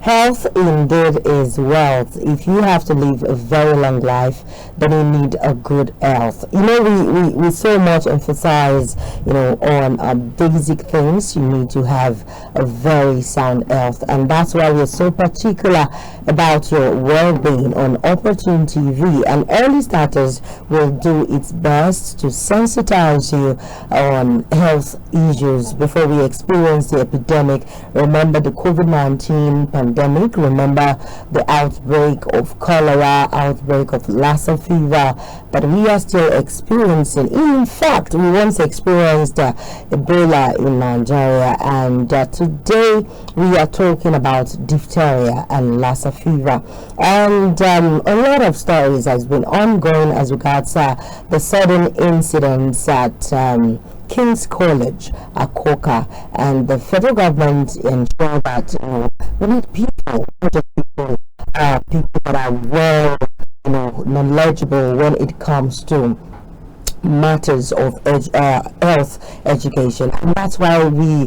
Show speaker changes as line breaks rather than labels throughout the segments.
Health indeed is wealth. If you have to live a very long life, then you need a good health. We so much emphasize, on basic things. You need to have a very sound health, and that's why we're so particular about your well-being on Opportune TV. And Early Starters will do its best to sensitize you on health issues before we experience the epidemic. Remember the COVID-19 pandemic. Remember the outbreak of cholera, outbreak of Lassa fever that we are still experiencing. In fact, we once experienced Ebola in Nigeria, and today we are talking about diphtheria and Lassa fever. And a lot of stories has been ongoing as regards the sudden incidents at King's College, Akoka, and the federal government ensure that we need people, not just people that are well, knowledgeable when it comes to matters of health education, and that's why we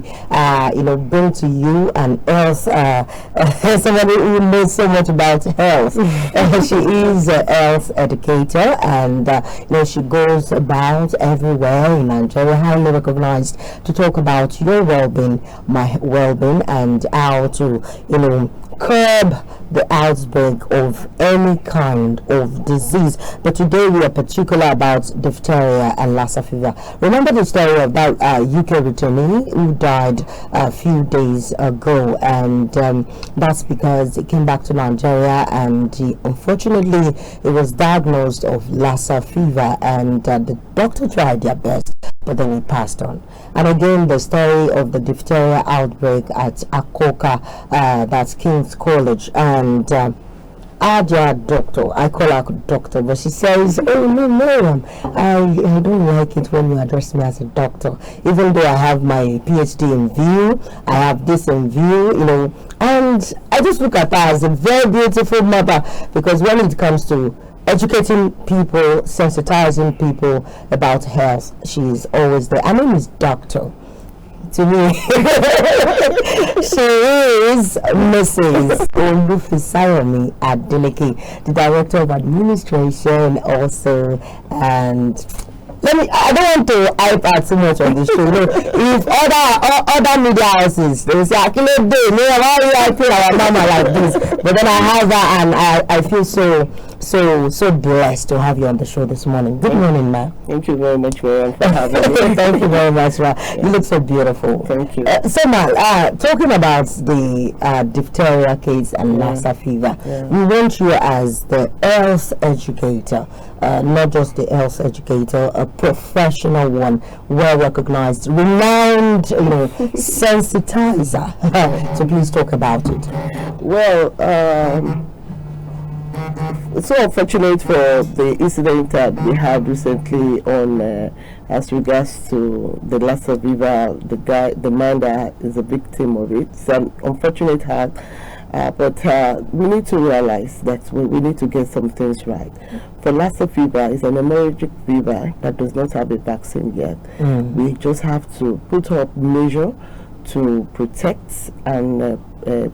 bring to you an health somebody who knows so much about health. She is a health educator, and she goes about everywhere in Nigeria, highly recognized, to talk about your well-being, my well-being, and how to curb the outbreak of any kind of disease. But today we are particular about diphtheria and Lassa fever. Remember the story of that UK returnee who died a few days ago, and that's because he came back to Nigeria and unfortunately he was diagnosed of Lassa fever, and the doctor tried their best, but then he passed on. And again, the story of the diphtheria outbreak at Akoka, that's King's College, and our doctor, I call her doctor, but she says, oh no, I don't like it when you address me as a doctor, even though I have my PhD in view, I have this in view, and I just look at her as a very beautiful mother, because when it comes to educating people, sensitizing people about health, she is always there. Her name is Doctor. To me, she is Mrs Olufisayomi Adeleke, the Director of Administration also, and I don't want to hype out too much on the show. If other media houses, they say, I can't do it, why are you hyping our mama like this? But then I have her, and I feel so blessed to have you on the show this morning. Good morning, ma.
Thank you very much, Mariam, for having me.
Thank you very much, ma. Yeah. You look so beautiful.
Thank you.
So, ma, talking about the diphtheria case and Lassa fever, we want you as the health educator, not just the health educator, a professional one, well recognized, renowned, sensitizer. So please talk about it.
Well, it's so unfortunate for the incident that we had recently on as regards to the Lassa fever, the man that is a victim of it. It's an unfortunate act, but we need to realize that we need to get some things right. For Lassa fever, it's an hemorrhagic fever that does not have a vaccine yet. We just have to put up measure to protect and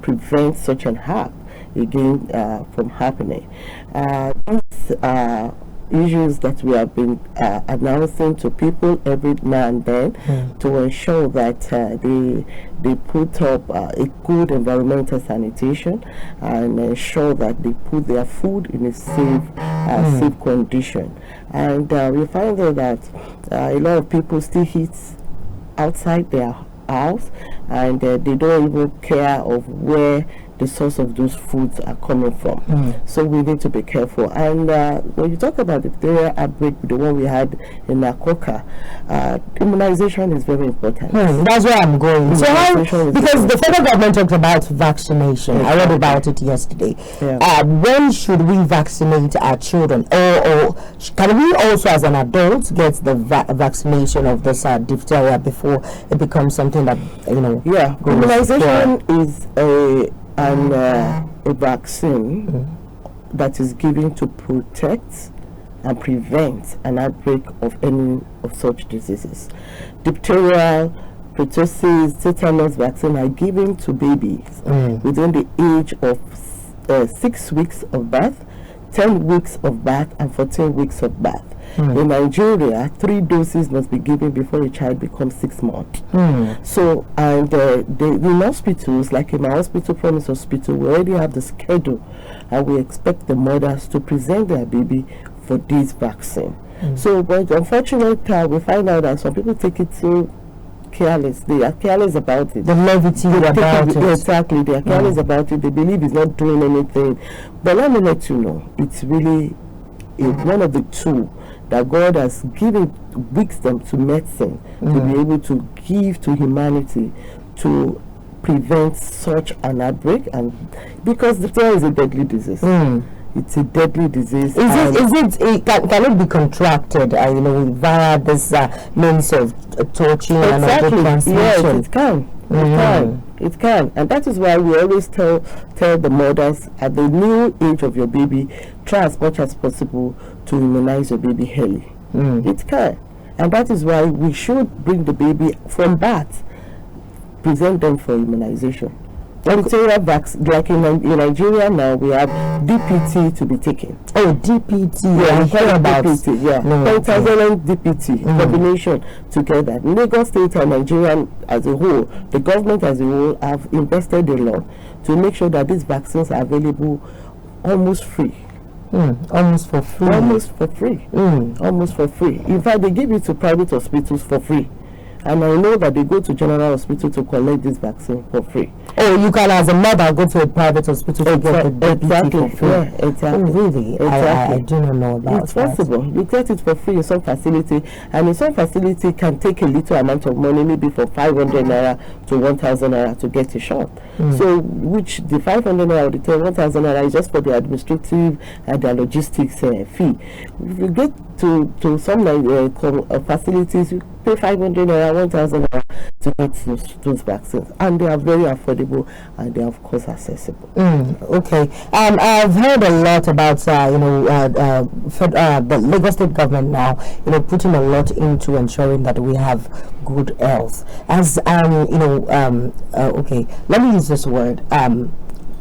prevent such an act again from happening. These issues that we have been announcing to people every now and then to ensure that they put up a good environmental sanitation and ensure that they put their food in a safe condition. And we find that a lot of people still eat outside their house, and they don't even care of where the source of those foods are coming from. So we need to be careful. And when you talk about the diphtheria outbreak, the one we had in Akoka, immunization is very important.
That's where I'm going. So because the federal government talked about vaccination, I read about it yesterday. When should we vaccinate our children, or can we also as an adult get the vaccination of this diphtheria before it becomes something that
immunization is a vaccine that is given to protect and prevent an outbreak of any of such diseases. Diphtheria pertussis, tetanus vaccine are given to babies within the age of 6 weeks of birth, 10 weeks of birth, and 14 weeks of birth. In Nigeria, 3 doses must be given before a child becomes 6 months. So, and in hospitals, like in my hospital, Promise Hospital, we already have the schedule, and we expect the mothers to present their baby for this vaccine. So, but unfortunately, we find out that some people take it so careless. They are careless about it.
The levity about it.
Exactly. They are careless about it. They believe it's not doing anything. But let me let you know, it's really one of the two that God has given wisdom to medicine to be able to give to humanity to prevent such an outbreak, and because diphtheria is a deadly disease. It's a deadly disease.
Can it be contracted, via this means of touching and other transmission?
Yes, it can. It can, and that is why we always tell the mothers at the new age of your baby, try as much as possible to immunize your baby early. It can, and that is why we should bring the baby from birth, present them for immunization. Diphtheria vaccine, like in Nigeria now, we have DPT to be taken.
Oh, DPT.
Yeah,
I heard about
DPT. Yeah, pentavalent DPT combination together. Lagos State and Nigeria as a whole, the government as a whole, have invested a lot to make sure that these vaccines are available almost free.
Almost for free.
Almost for free. Almost for free. In fact, they give it to private hospitals for free. And I know that they go to general hospital to collect this vaccine for free.
Oh, you can, as a mother, go to a private hospital to get the DPT for free.
Yeah, exactly.
Oh, really?
Exactly.
I do not know about
It's possible. You get it for free in some facility, and in some facility can take a little amount of money, maybe for 500 naira to 1,000 naira to get a shot. So, which the 500 naira or the 1,000 naira is just for the administrative and the logistics fee. If you get to some facilities, you pay 500 naira, 1,000 naira to get those vaccines, and they are very affordable, and they are of course accessible.
Okay. I've heard a lot about the Lagos State government now, putting a lot into ensuring that we have good health. As okay, let me use this word.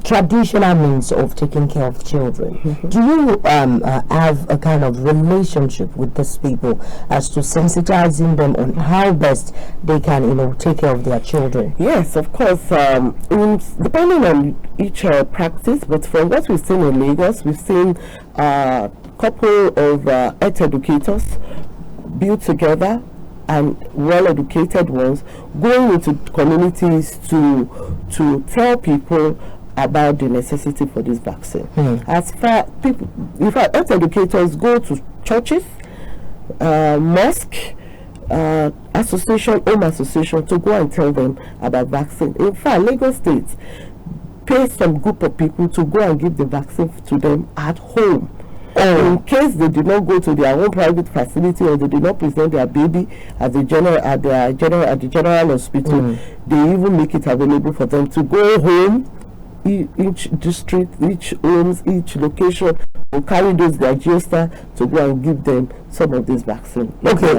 Traditional means of taking care of children. Do you have a kind of relationship with these people as to sensitizing them on how best they can, take care of their children?
Yes, of course. Depending on each practice, but from what we've seen in Lagos, we've seen a couple of educators built together and well-educated ones going into communities to tell people about the necessity for this vaccine. As far people, in fact, health educators go to churches, mosque, association, home association, to go and tell them about vaccine. In fact, Lagos State pays some group of people to go and give the vaccine to them at home. In case they did not go to their own private facility, or they did not present their baby at the general hospital, they even make it available for them to go home. Each district, each homes, each location will carry those their geostar to go and give them some of this vaccine.
Okay,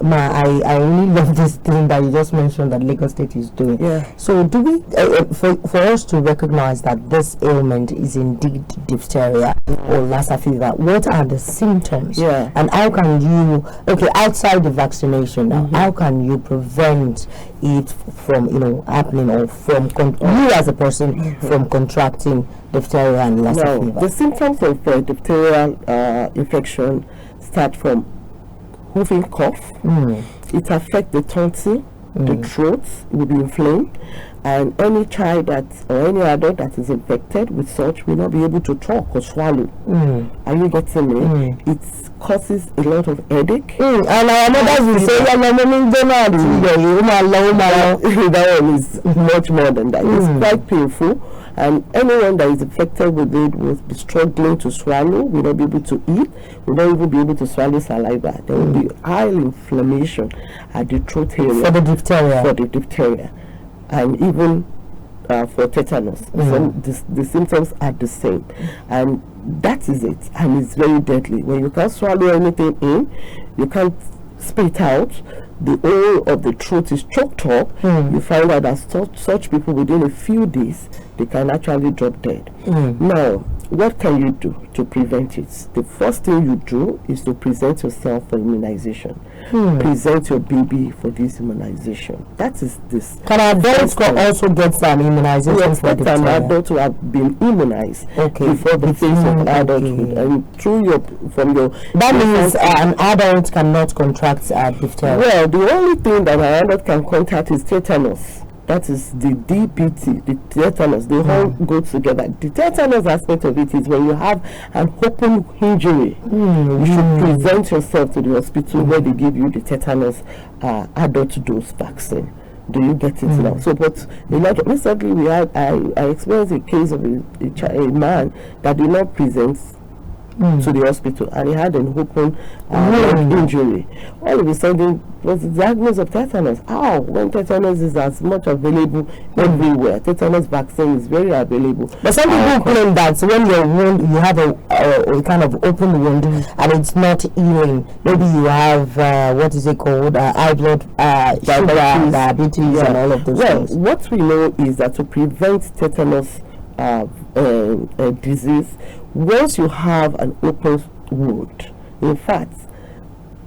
Ma, I really love this thing that you just mentioned that Lagos State is doing.
Yeah.
So do we, for us to recognize that this ailment is indeed diphtheria or Lassa fever, what are the symptoms?
Yeah.
And how can you, outside the vaccination now, how can you prevent it from, happening, or from, you as a person, from contracting diphtheria and Lassa fever?
The symptoms of diphtheria infection start from whooping cough. It affects the tonsil, the throat will be inflamed, and any child or any adult that is infected with such will not be able to talk or swallow. Are you getting me? It causes a lot of headache.
And our mothers will say,
that one is much more than that. It's quite painful, and anyone that is infected with it will be struggling to swallow, will not be able to eat, will not even be able to swallow saliva. There will be high inflammation at the throat area
for the
diphtheria, and even for tetanus. The symptoms are the same, and that is it, and it's very deadly. When you can't swallow anything in, you can't spit out, the whole of the throat is choked up, you find out that such people within a few days they can actually drop dead. Now, what can you do to prevent it? The first thing you do is to present yourself for immunization. Present your baby for this immunization. That is this.
Can adults also get some immunization?
You expect an adult to have been immunized before the phase of adulthood, and through
that means an adult cannot contract diphtheria.
Well, the only thing that an adult can contract is tetanus. That is the DPT, the tetanus. They all go together. The tetanus aspect of it is when you have an open injury, you should present yourself to the hospital where they give you the tetanus adult dose vaccine. Do you get it now? So, but recently I experienced a case of a man that did not present to the hospital, and he had an open injury. All of a sudden was the diagnosis of tetanus. How? When tetanus is as much available everywhere, tetanus vaccine is very available.
But some people claim that when your wound, you have a kind of open wound and it's not healing. Maybe you have what is it called? High blood sugar, diabetes, and all of those things.
What we know is that to prevent tetanus disease, once you have an open wound, in fact,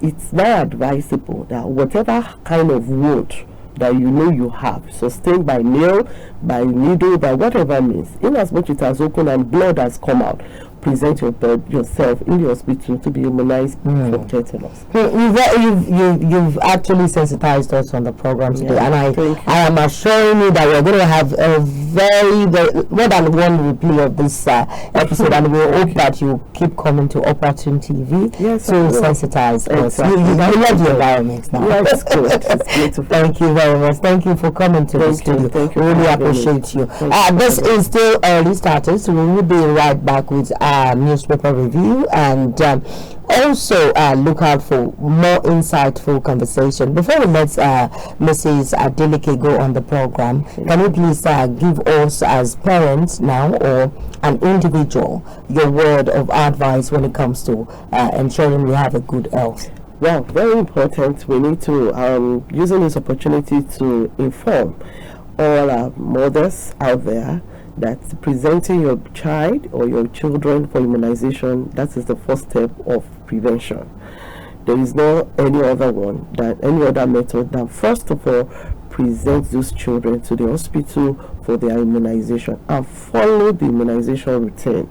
it's now advisable that whatever kind of wound that you know you have, sustained by nail, by needle, by whatever means, in as much it has opened and blood has come out, present yourself in the hospital to be immunized for tetanus.
You've actually sensitized us on the program today, and I am assuring you that we're going to have a very more than one replay of this episode, and we hope that you keep coming to Opportunity TV to sensitize us. You love the environment now.
Yeah, it's good. It's beautiful.
Thank you very much. Thank you for coming to the studio.
Thank you.
We really appreciate you. This is still early starters, so we will be right back with newspaper review, and also look out for more insightful conversation. Before we let Mrs. Adeleke go on the program, can you please give us as parents now, or an individual, your word of advice when it comes to ensuring we have a good health?
Well, very important. We need to using this opportunity to inform all our mothers out there that presenting your child or your children for immunization, that is the first step of prevention. There is no any other method than first of all present those children to the hospital for their immunization and follow the immunization routine.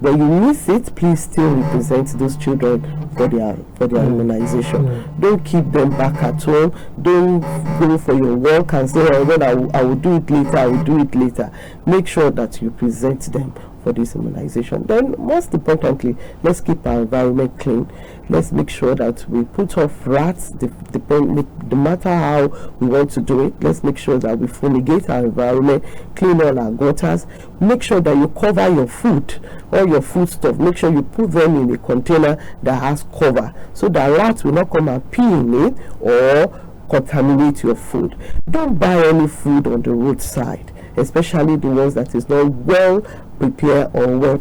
When you miss it, please still represent those children for their immunization. Don't keep them back at home. Don't go for your work and say, oh, well, I will do it later, I will do it later. Make sure that you present them for this immunization. Then, most importantly, let's keep our environment clean. Let's make sure that we put off rats, no matter how we want to do it. Let's make sure that we fumigate our environment, clean all our gutters. Make sure that you cover your food, all your food stuff. Make sure you put them in a container that has cover, so that rats will not come and pee in it or contaminate your food. Don't buy any food on the roadside, especially the ones that is not well prepared or well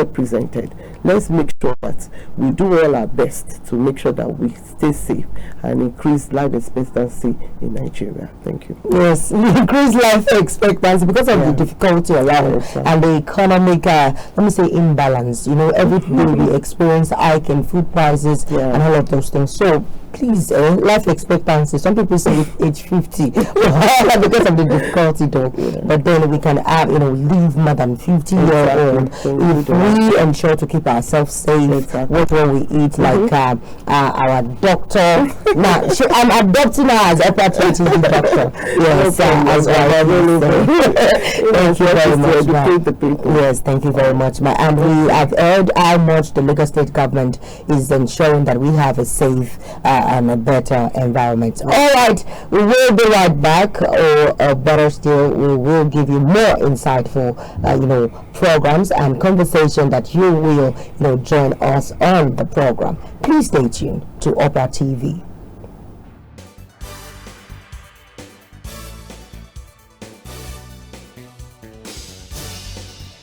presented. Let's make sure that we do all our best to make sure that we stay safe and increase life expectancy in Nigeria. Thank you.
Yes, increase life expectancy because of the difficulty around and the economic, let me say, imbalance. You know, every day we experience hike in food prices and all of those things. So please, life expectancy. Some people say age 50 because of the difficulty, though. But then we can have, live more than 50-year-old if we ensure to keep ourselves safe. What we eat, like our doctor. Now, I'm adopting her as Opportunity doctor. Yes, as well. Thank you very much. Yes, thank you very much, ma. And we have heard how much the Lagos State government is ensuring that we have a safe and a better environment. All right, we will be right back, or better still, we will give you more insightful, programs and conversation that you will, join us on the program. Please stay tuned to Opera TV.